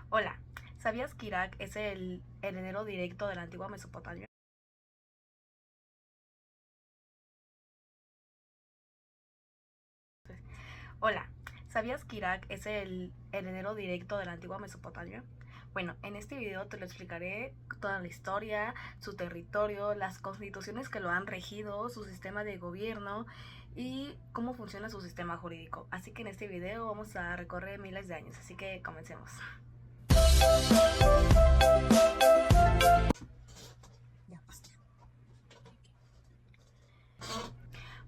Hola, ¿sabías que Irak es el heredero directo de la antigua Mesopotamia? Hola, ¿sabías que Irak es el heredero directo de la antigua Mesopotamia? Bueno, en este video te lo explicaré toda la historia, su territorio, las constituciones que lo han regido, su sistema de gobierno y cómo funciona su sistema jurídico. Así que en este video vamos a recorrer miles de años, así que comencemos.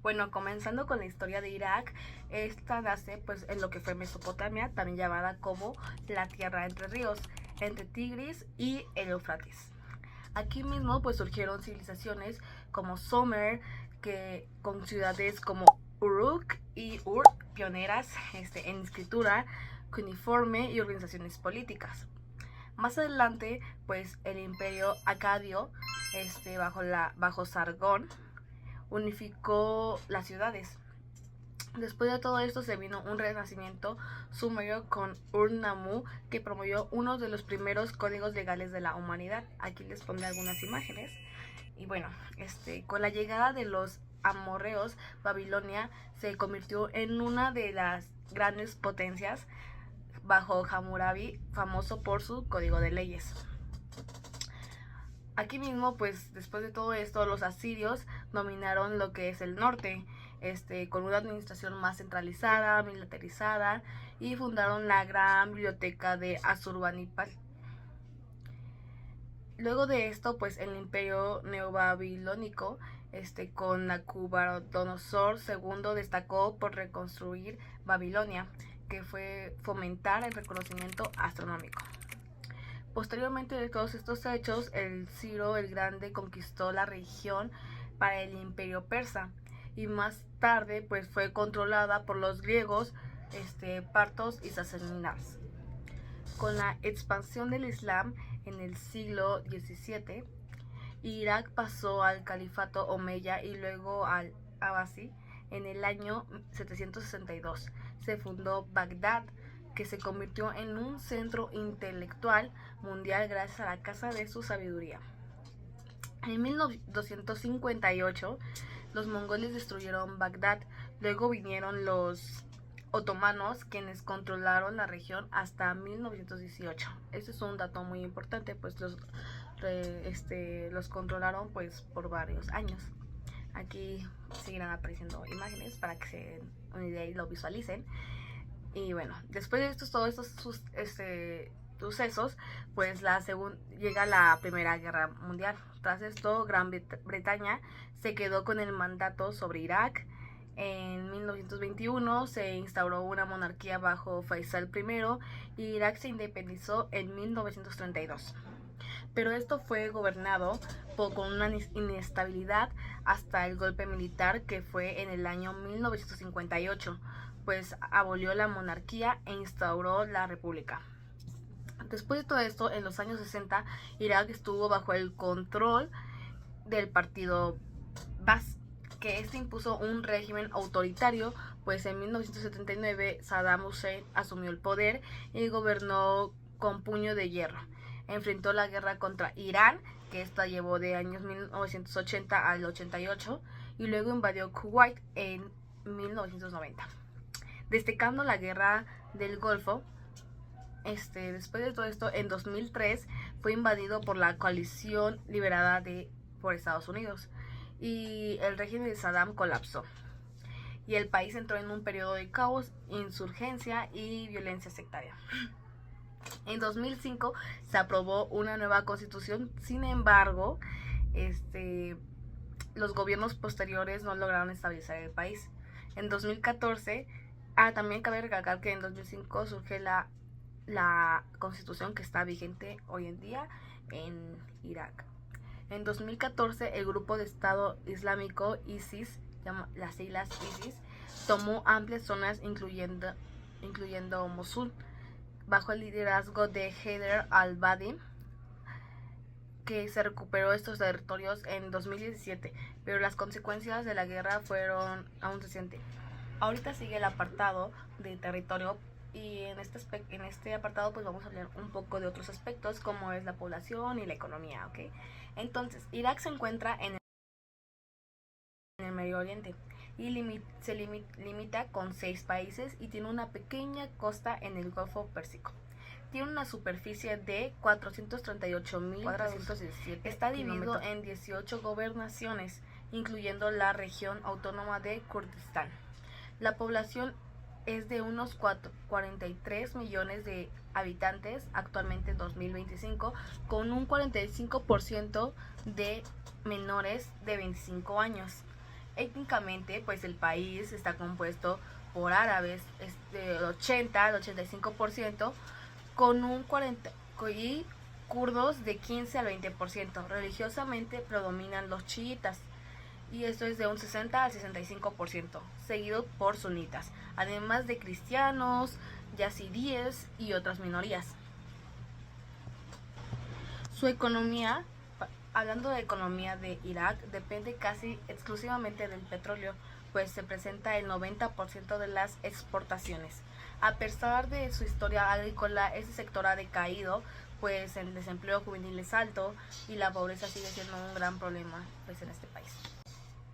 Bueno, comenzando con la historia de Irak, esta nace pues en lo que fue Mesopotamia, también llamada como la tierra entre ríos, entre Tigris y el Éufrates. Aquí mismo pues surgieron civilizaciones como Sumer, que con ciudades como Uruk y Ur, pioneras en escritura, cuneiforme y organizaciones políticas. Más adelante, pues el imperio acadio, bajo Sargón, unificó las ciudades. Después de todo esto se vino un renacimiento sumerio con Ur-Nammu, que promovió uno de los primeros códigos legales de la humanidad. Aquí les pondré algunas imágenes. Y bueno, con la llegada de los amorreos, Babilonia se convirtió en una de las grandes potencias bajo Hammurabi, famoso por su código de leyes. Aquí mismo, pues después de todo esto, los asirios dominaron lo que es el norte, con una administración más centralizada, militarizada, y fundaron la gran biblioteca de Asurbanipal. Luego de esto, pues el imperio neobabilónico, con Nabucodonosor II, destacó por reconstruir Babilonia, que fue fomentar el reconocimiento astronómico. Posteriormente de todos estos hechos, el Ciro el Grande conquistó la región para el imperio persa y más tarde pues fue controlada por los griegos, partos y sasánidas. Con la expansión del Islam en el siglo XVII, Irak pasó al califato omeya y luego al Abbasi. En el año 762 se fundó Bagdad, que se convirtió en un centro intelectual mundial gracias a la Casa de su Sabiduría. En 1258 los mongoles destruyeron Bagdad, luego vinieron los otomanos, quienes controlaron la región hasta 1918. Este es un dato muy importante, pues los controlaron pues por varios años. Aquí seguirán apareciendo imágenes para que se den una idea y lo visualicen. Y bueno, después de todos estos sucesos, pues llega la Primera Guerra Mundial. Tras esto, Gran Bretaña se quedó con el mandato sobre Irak. En 1921 se instauró una monarquía bajo Faisal I y Irak se independizó en 1932. Pero esto fue gobernado con una inestabilidad hasta el golpe militar, que fue en el año 1958, pues abolió la monarquía e instauró la república. Después de todo esto, en los años 60, Irak estuvo bajo el control del partido Baas, que impuso un régimen autoritario, pues en 1979 Saddam Hussein asumió el poder y gobernó con puño de hierro. Enfrentó la guerra contra Irán, que esta llevó de años 1980 al 88, y luego invadió Kuwait en 1990. Destacando la guerra del Golfo, después de todo esto, en 2003 fue invadido por la coalición liberada por Estados Unidos y el régimen de Saddam colapsó. Y el país entró en un periodo de caos, insurgencia y violencia sectaria. En 2005 se aprobó una nueva constitución, sin embargo, los gobiernos posteriores no lograron estabilizar el país. En 2014, también cabe recalcar que en 2005 surge la constitución que está vigente hoy en día en Irak. En 2014, el grupo de Estado Islámico ISIS, las siglas ISIS, tomó amplias zonas incluyendo Mosul, bajo el liderazgo de Haider al-Abadi, que se recuperó estos territorios en 2017, pero las consecuencias de la guerra fueron aún recientes. Ahorita sigue el apartado de territorio Y en este apartado pues vamos a hablar un poco de otros aspectos como es la población y la economía, ¿ok? Entonces, Irak se encuentra en el Medio Oriente y limita con 6 países y tiene una pequeña costa en el Golfo Pérsico. Tiene una superficie de 438.417. Está dividido en 18 gobernaciones, incluyendo la región autónoma de Kurdistán. La población es de unos 43 millones de habitantes actualmente en 2025, con un 45% de menores de 25 años. Étnicamente, pues el país está compuesto por árabes, del 80 al 85%, con un 40% y kurdos de 15 al 20%. Religiosamente predominan los chiitas, y esto es de un 60 al 65%, seguido por sunitas, además de cristianos, yazidíes y otras minorías. Su economía, hablando de economía de Irak, depende casi exclusivamente del petróleo, pues se presenta el 90% de las exportaciones. A pesar de su historia agrícola, este sector ha decaído, pues el desempleo juvenil es alto y la pobreza sigue siendo un gran problema pues en este país.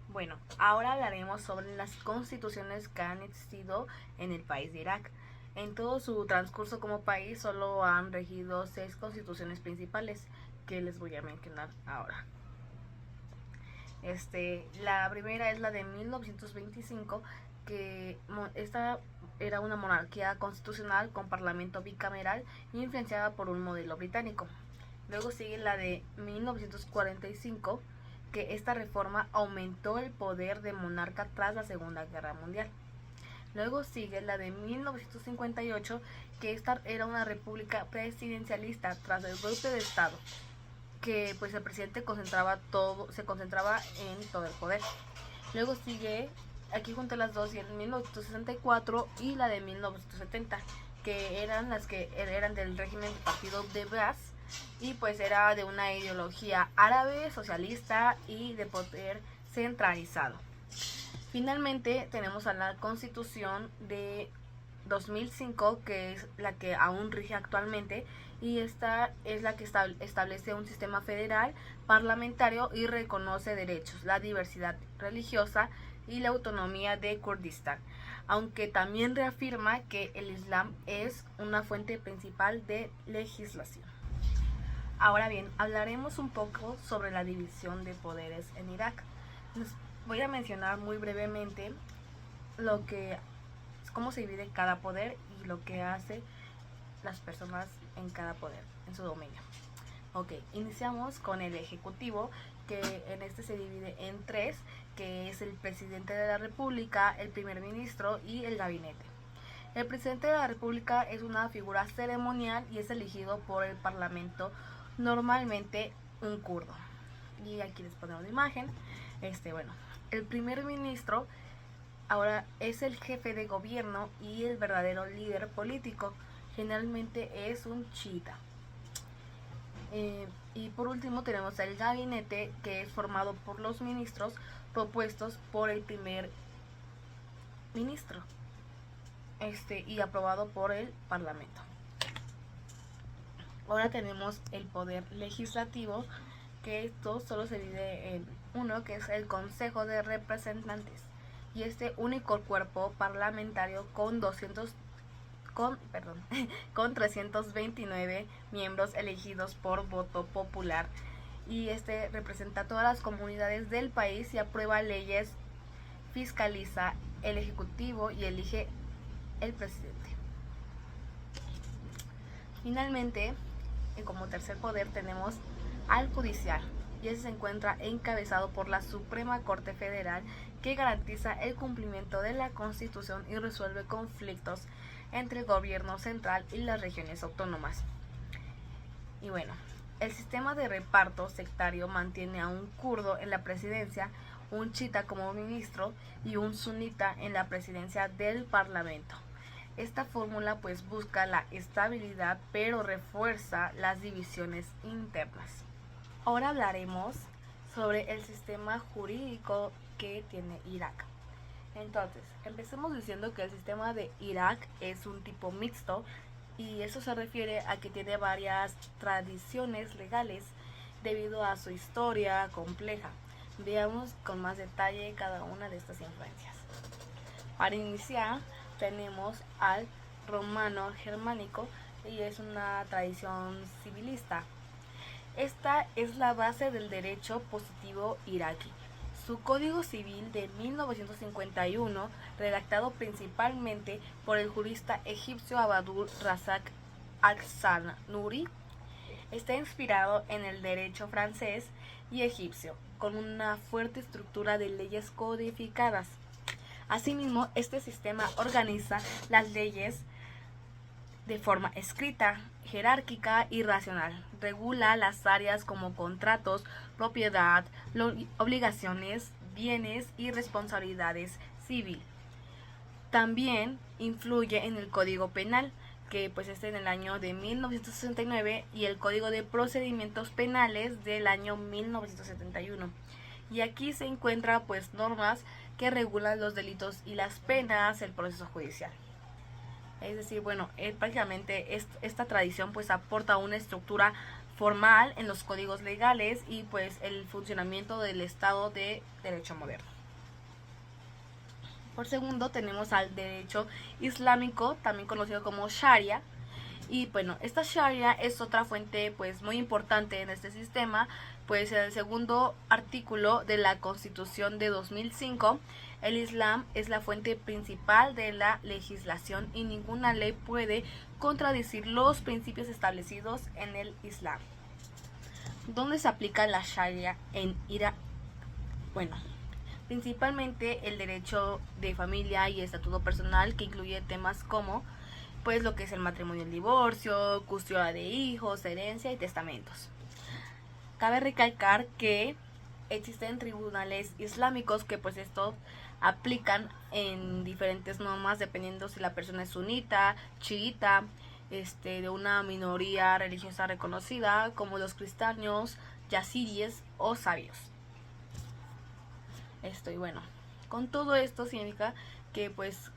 Bueno, ahora hablaremos sobre las constituciones que han existido en el país de Irak. En todo su transcurso como país solo han regido 6 constituciones principales que les voy a mencionar ahora. La primera es la de 1925, que esta era una monarquía constitucional con parlamento bicameral influenciada por un modelo británico. Luego sigue la de 1945, que esta reforma aumentó el poder de monarca tras la Segunda Guerra Mundial. Luego sigue la de 1958, que esta era una república presidencialista tras el golpe de estado, que pues el presidente se concentraba en todo el poder. Luego sigue, aquí junto a las dos, en 1964 y la de 1970, que eran las que eran del régimen del partido de Baas, y pues era de una ideología árabe, socialista y de poder centralizado. Finalmente tenemos a la Constitución de 2005, que es la que aún rige actualmente, y esta es la que establece un sistema federal parlamentario y reconoce derechos, la diversidad religiosa y la autonomía de Kurdistán, aunque también reafirma que el Islam es una fuente principal de legislación. Ahora bien, hablaremos un poco sobre la división de poderes en Irak. Les voy a mencionar muy brevemente cómo se divide cada poder y lo que hace las personas en cada poder, en su dominio. Ok, iniciamos con el ejecutivo, que en este se divide en 3, que es el presidente de la república, el primer ministro y el gabinete. El presidente de la república es una figura ceremonial y es elegido por el parlamento, normalmente un kurdo. Y aquí les ponemos una imagen. El primer ministro ahora es el jefe de gobierno y el verdadero líder político. Generalmente es un chiita. Y por último tenemos el gabinete, que es formado por los ministros propuestos por el primer ministro y aprobado por el parlamento. Ahora tenemos el poder legislativo, que esto solo se divide en uno, que es el Consejo de Representantes, y este único cuerpo parlamentario con 329 miembros elegidos por voto popular, y este representa a todas las comunidades del país y aprueba leyes, fiscaliza el ejecutivo y elige el presidente. Finalmente, como tercer poder tenemos al judicial, y ese se encuentra encabezado por la Suprema Corte Federal, que garantiza el cumplimiento de la Constitución y resuelve conflictos entre el gobierno central y las regiones autónomas. Y bueno, el sistema de reparto sectario mantiene a un kurdo en la presidencia, un chiita como ministro y un sunita en la presidencia del parlamento. Esta fórmula pues busca la estabilidad, pero refuerza las divisiones internas. Ahora hablaremos sobre el sistema jurídico que tiene Irak. Entonces, empecemos diciendo que el sistema de Irak es un tipo mixto y eso se refiere a que tiene varias tradiciones legales debido a su historia compleja. Veamos con más detalle cada una de estas influencias. Para iniciar, tenemos al romano germánico y es una tradición civilista. Esta es la base del derecho positivo iraquí. Su Código Civil de 1951, redactado principalmente por el jurista egipcio Abdul Razak al-Sanuri, está inspirado en el derecho francés y egipcio, con una fuerte estructura de leyes codificadas. Asimismo, este sistema organiza las leyes de forma escrita, jerárquica y racional. Regula las áreas como contratos, propiedad, obligaciones, bienes y responsabilidades civil. También influye en el Código Penal, que pues está en el año de 1969, y el Código de Procedimientos Penales del año 1971. Y aquí se encuentran pues normas que regulan los delitos y las penas, el proceso judicial. Es decir, bueno, prácticamente esta tradición pues aporta una estructura formal en los códigos legales y pues el funcionamiento del Estado de Derecho moderno. Por segundo tenemos al derecho islámico, también conocido como Sharia. Y bueno, esta Sharia es otra fuente pues muy importante en este sistema, pues en el segundo artículo de la Constitución de 2005, el Islam es la fuente principal de la legislación y ninguna ley puede contradecir los principios establecidos en el Islam. ¿Dónde se aplica la Sharia en Irak? Bueno, principalmente el derecho de familia y estatuto personal, que incluye temas como pues lo que es el matrimonio, el divorcio, custodia de hijos, herencia y testamentos. Cabe recalcar que existen tribunales islámicos que pues estos aplican en diferentes normas dependiendo si la persona es sunita, chiita, de una minoría religiosa reconocida como los cristianos, yazidíes o sabios. Y bueno, con todo esto significa que pues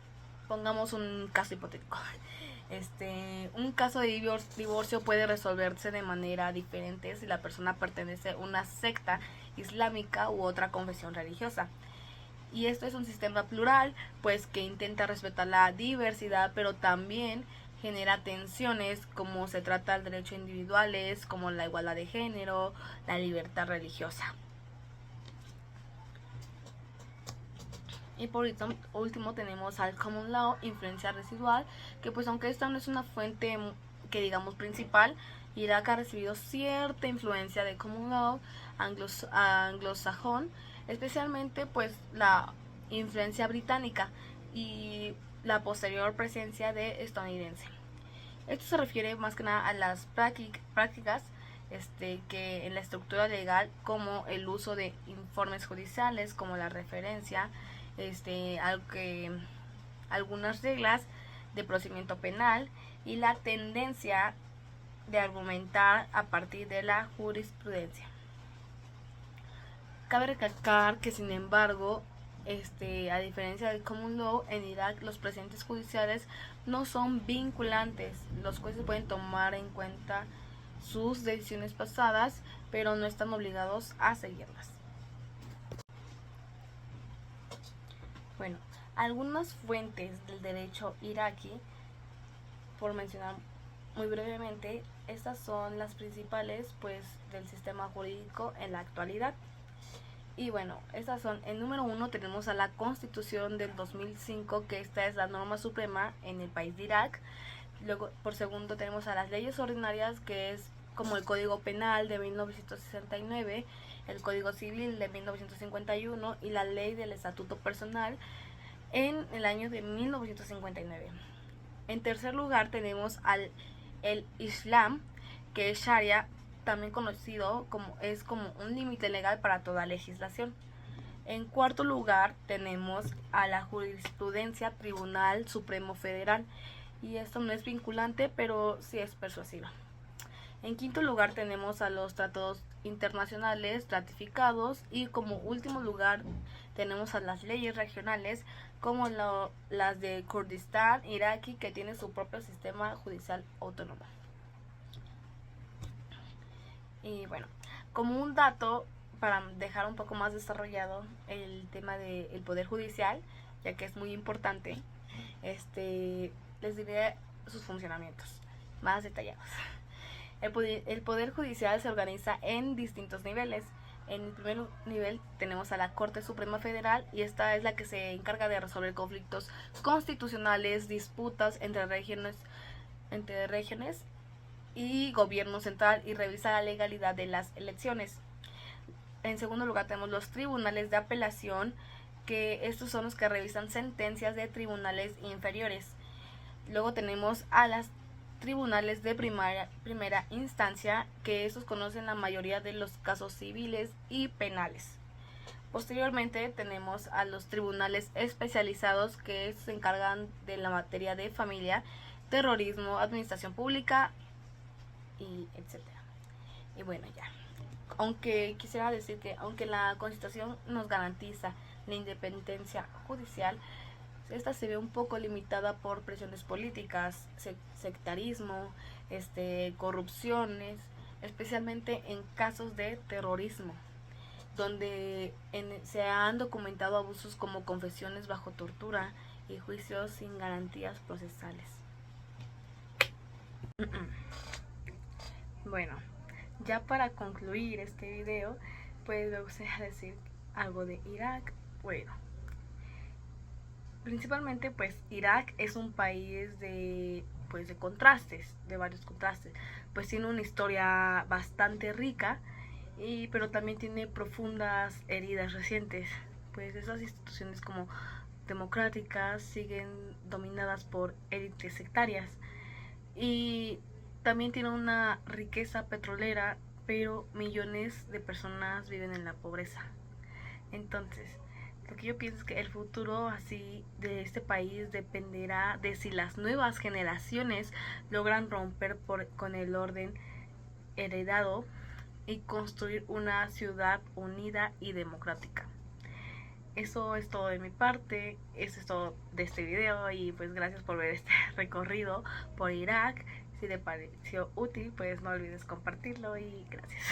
pongamos un caso hipotético. Un caso de divorcio puede resolverse de manera diferente si la persona pertenece a una secta islámica u otra confesión religiosa. Y esto es un sistema plural, pues que intenta respetar la diversidad, pero también genera tensiones como se trata de derechos individuales, como la igualdad de género, la libertad religiosa. Y por último tenemos al Common Law, influencia residual, que pues aunque esta no es una fuente que digamos principal, Irak ha recibido cierta influencia de Common Law anglosajón, especialmente pues la influencia británica y la posterior presencia de estadounidense. Esto se refiere más que nada a las prácticas que en la estructura legal, como el uso de informes judiciales, como la referencia, algunas reglas de procedimiento penal y la tendencia de argumentar a partir de la jurisprudencia. Cabe recalcar que sin embargo, a diferencia del Common Law, en Irak los precedentes judiciales no son vinculantes. Los jueces pueden tomar en cuenta sus decisiones pasadas, pero no están obligados a seguirlas. Bueno, algunas fuentes del derecho iraquí, por mencionar muy brevemente, estas son las principales pues del sistema jurídico en la actualidad. Y bueno, estas son, en número 1 tenemos a la Constitución del 2005, que esta es la norma suprema en el país de Irak. Luego, por segundo, tenemos a las leyes ordinarias, que es como el Código Penal de 1969, el Código Civil de 1951 y la Ley del Estatuto Personal en el año de 1959. En tercer lugar tenemos el Islam, que es Sharia, también conocido como un límite legal para toda legislación. En cuarto lugar tenemos a la jurisprudencia Tribunal Supremo Federal, y esto no es vinculante, pero sí es persuasiva. En quinto lugar tenemos a los tratados internacionales ratificados, y como último lugar tenemos a las leyes regionales como las de Kurdistán iraquí, que tiene su propio sistema judicial autónomo. Y bueno, como un dato para dejar un poco más desarrollado el tema del poder judicial, ya que es muy importante, les diré sus funcionamientos más detallados. El poder judicial se organiza en distintos niveles. En el primer nivel tenemos a la Corte Suprema Federal, y esta es la que se encarga de resolver conflictos constitucionales, disputas entre regiones y gobierno central, y revisa la legalidad de las elecciones. En segundo lugar tenemos los tribunales de apelación, que estos son los que revisan sentencias de tribunales inferiores. Luego tenemos a las tribunales de primera instancia, que estos conocen la mayoría de los casos civiles y penales. Posteriormente tenemos a los tribunales especializados, que se encargan de la materia de familia, terrorismo, administración pública y etcétera. Y bueno, ya. Aunque quisiera decir que aunque la Constitución nos garantiza la independencia judicial, esta se ve un poco limitada por presiones políticas, sectarismo, corrupciones, especialmente en casos de terrorismo, donde se han documentado abusos como confesiones bajo tortura y juicios sin garantías procesales. Bueno, ya para concluir este video, pues me gustaría decir algo de Irak. Bueno, principalmente pues Irak es un país de contrastes, de varios contrastes. Pues tiene una historia bastante rica, pero también tiene profundas heridas recientes. Pues esas instituciones como democráticas siguen dominadas por élites sectarias, y también tiene una riqueza petrolera, pero millones de personas viven en la pobreza. Entonces, lo que yo pienso es que el futuro así de este país dependerá de si las nuevas generaciones logran romper con el orden heredado y construir una ciudad unida y democrática. Eso es todo de mi parte, eso es todo de este video, y pues gracias por ver este recorrido por Irak. Si te pareció útil, pues no olvides compartirlo, y gracias.